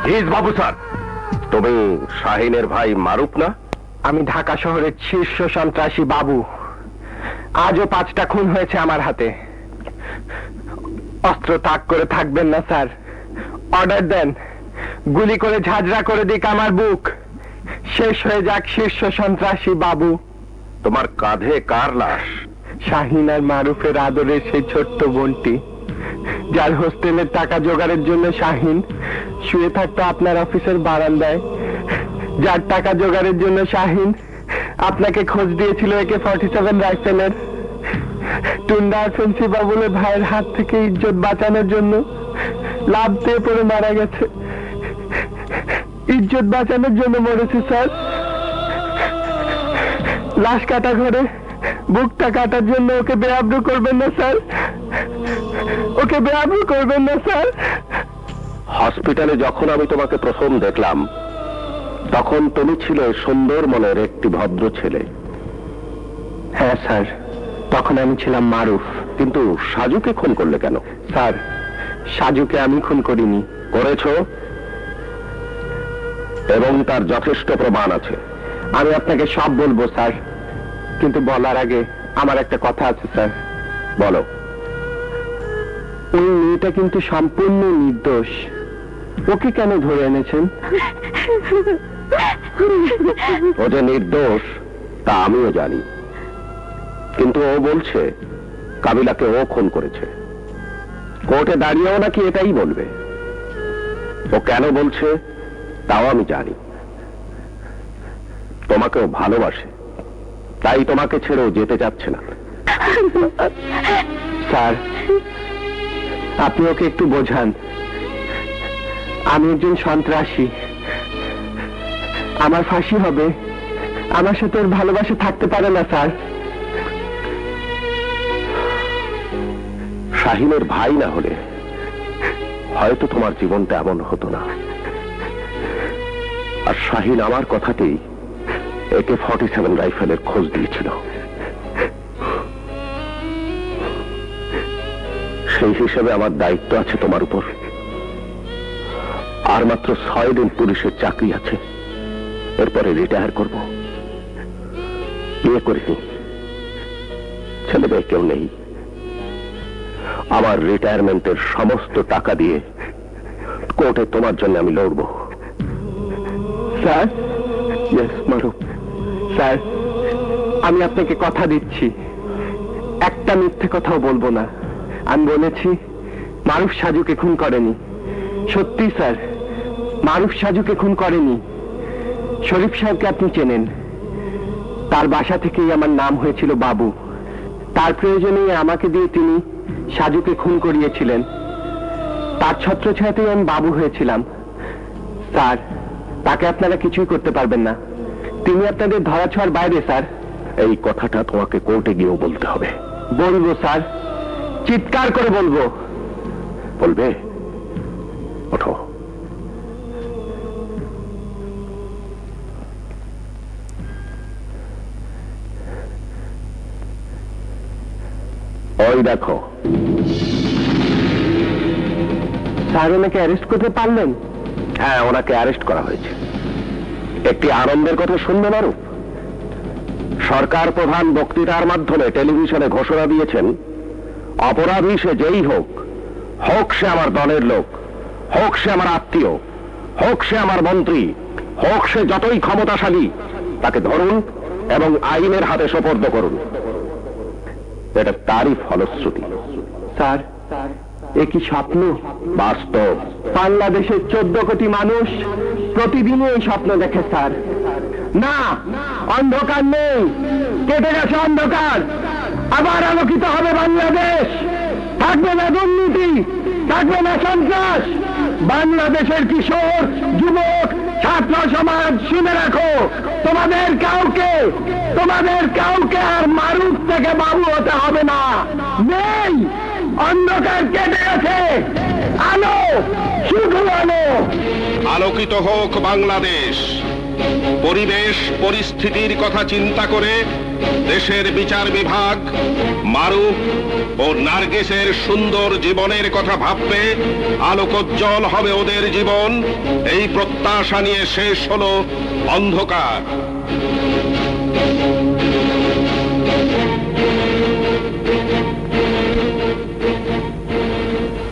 বাবু sir, তুমি শাহিনের ভাই মারুফ না? আমি ঢাকা শহরের শীর্ষ সন্ত্রাসী বাবু। আজও 5টা খুন হয়েছে আমার হাতে। অস্ত্র তাক করে থাকবেন না স্যার, অর্ডার দেন, গুলি করে ঝাঁঝরা করে দিক আমার বুক, শেষ হয়ে যাক শীর্ষ সন্ত্রাসী বাবু। তোমার কাঁধে কার লাশ? শাহিন আর মারুফের আদরের সেই ছোট্ট বোনটি, যার হোস্টেলের টাকা জোগাড়ের জন্য শাহিন শুয়ে থাকতো আপনার অফিসের বারান্দায়, যার টাকা জোগাড়ের জন্য শাহিন আপনাকে খোঁজ দিয়েছিল AK-47 রাইফেলের। টুন্ডা আর ফেন্সি বাবুলের ভাইয়ের হাত থেকে ইজ্জত বাঁচানোর জন্য লাভ দিয়ে পড়ে মারা গেছে। ইজ্জত বাঁচানোর জন্য মরেছে স্যার। লাশ কাটা ঘরে বুকটা কাটার জন্য ওকে বেআব্রু করবেন না স্যার, ওকে বেআব্রু করবেন না স্যার। হসপিটালে যখন আমি তোমাকে প্রথম দেখলাম, তখন তুমি ছিলে সুন্দর মনের একটি ভদ্র ছেলে। হ্যাঁ স্যার, তখন আমি ছিলাম মারুফ। কিন্তু সাজুকে খুন করলে কেন? স্যার, সাজুকে আমি খুন করিনি। করেছ, এবং তার যথেষ্ট প্রমাণ আছে। আমি আপনাকে সব বলবো স্যার, কিন্তু বলার আগে আমার একটা কথা আছে স্যার। বলো। ওই মেয়েটা কিন্তু সম্পূর্ণ নির্দোষ। ওকে কেন ধরে এনেছেন? ও যে নির্দোষ তা আমিও জানি, কিন্তু ও বলছে কাবিলাকে ও খুন করেছে। কোর্টে দাঁড়িয়েও নাকি এটাই বলবে। ও কেন বলছে তাও আমি জানি। তোমাকেও ভালোবাসে, তাই তোমাকে ছেড়েও যেতে চাচ্ছে না। স্যার, আপনি ওকে একটু বোঝান। আমি একজন সন্ত্রাসী, আমার ফাঁসি হবে, আমার সাথে ওর ভালোবাসা থাকতে পারে না স্যার। শাহিনের ভাই না হলে হয়তো তোমার জীবনটা এমন হতো না। আর শাহিন আমার কথাতেই AK-47 রাইফেলের খোঁজ দিয়েছিল। সেই হিসেবে আমার দায়িত্ব আছে তোমার উপর। আর মাত্র 6 দিন পুলিশের চাকরি আছে, এরপরে রিটায়ার করব। বিয়ে করিনি, ছেলে মেয়ে কেউ নেই। আমার রিটায়ারমেন্টের সমস্ত টাকা দিয়ে কোর্টে তোমার জন্য আমি লড়ব। স্যার, ইয়েস মারুফ স্যার, আমি আপনাকে কথা দিচ্ছি, একটা মিথ্যে কথাও বলবো না। আমি বলেছি মারুফ সাজুকে খুন করেনি। সত্যি স্যার, মারুফ সাজুকে খুন করেনি। শরীফ সাহেবকে আপনি চেনেন, তার বাসা থেকেই আমার নাম হয়েছিল বাবু। তার প্রয়োজনেই আমাকে দিয়ে তিনি সাজুকে খুন করিয়েছিলেন। তার ছত্রছায়াতেই আমি বাবু হয়েছিলাম। স্যার, তাকে আপনারা কিছুই করতে পারবেন না। তিনি আপনাদের ধরাছোঁয়ার বাইরে স্যার। এই কথাটা তোমাকে কোর্টে গিয়েও বলতে হবে। বলবো স্যার, চিৎকার করে বলবো। বলবে? ওঠো। ওই দেখো। স্যার, ওনাকে অ্যারেস্ট করতে পারলেন? হ্যাঁ, ওনাকে অ্যারেস্ট করা হয়েছে। একটি আনন্দের কথা শুনবে মারুফ। সরকার প্রধান বক্তৃতার মাধ্যমে টেলিভিশনে ঘোষণা দিয়েছেন, অপরাধী সে যেই হোক, হোক সে আমার দলের লোক, হোক সে আমার আত্মীয়, হোক সে আমার মন্ত্রী, হোক সে যতই ক্ষমতাশালী, তাকে ধরুন এবং আইনের হাতে সোপর্দ করুন। এটা তারই ফলশ্রুতি। স্যার, এ কি স্বপ্ন? বাস্তব। বাংলাদেশের 14 কোটি মানুষ প্রতিদিনই এই স্বপ্ন দেখে স্যার। না, অন্ধকার নেই, কেটে গেছে অন্ধকার। আবার আলোকিত হবে বাংলাদেশ। থাকবে না দুর্নীতি, থাকবে না সন্ত্রাস। বাংলাদেশের কিশোর, যুবক, ছাত্র সমাজ, শুনে রাখো, তোমাদের কাউকে আর মারুফ থেকে বাবু হতে হবে না। নেই, অন্ধকার কেটে গেছে। আলো, শুধু আলো। আলোকিত হোক বাংলাদেশ। পরিবেশ পরিস্থিতির কথা চিন্তা করে দেশের বিচার বিভাগ মারুফ ও নার্গিসের সুন্দর জীবনের কথা ভাববে, আলোকোজ্জ্বল হবে ওদের জীবন, এই প্রত্যাশা নিয়ে শেষ হলো অন্ধকার।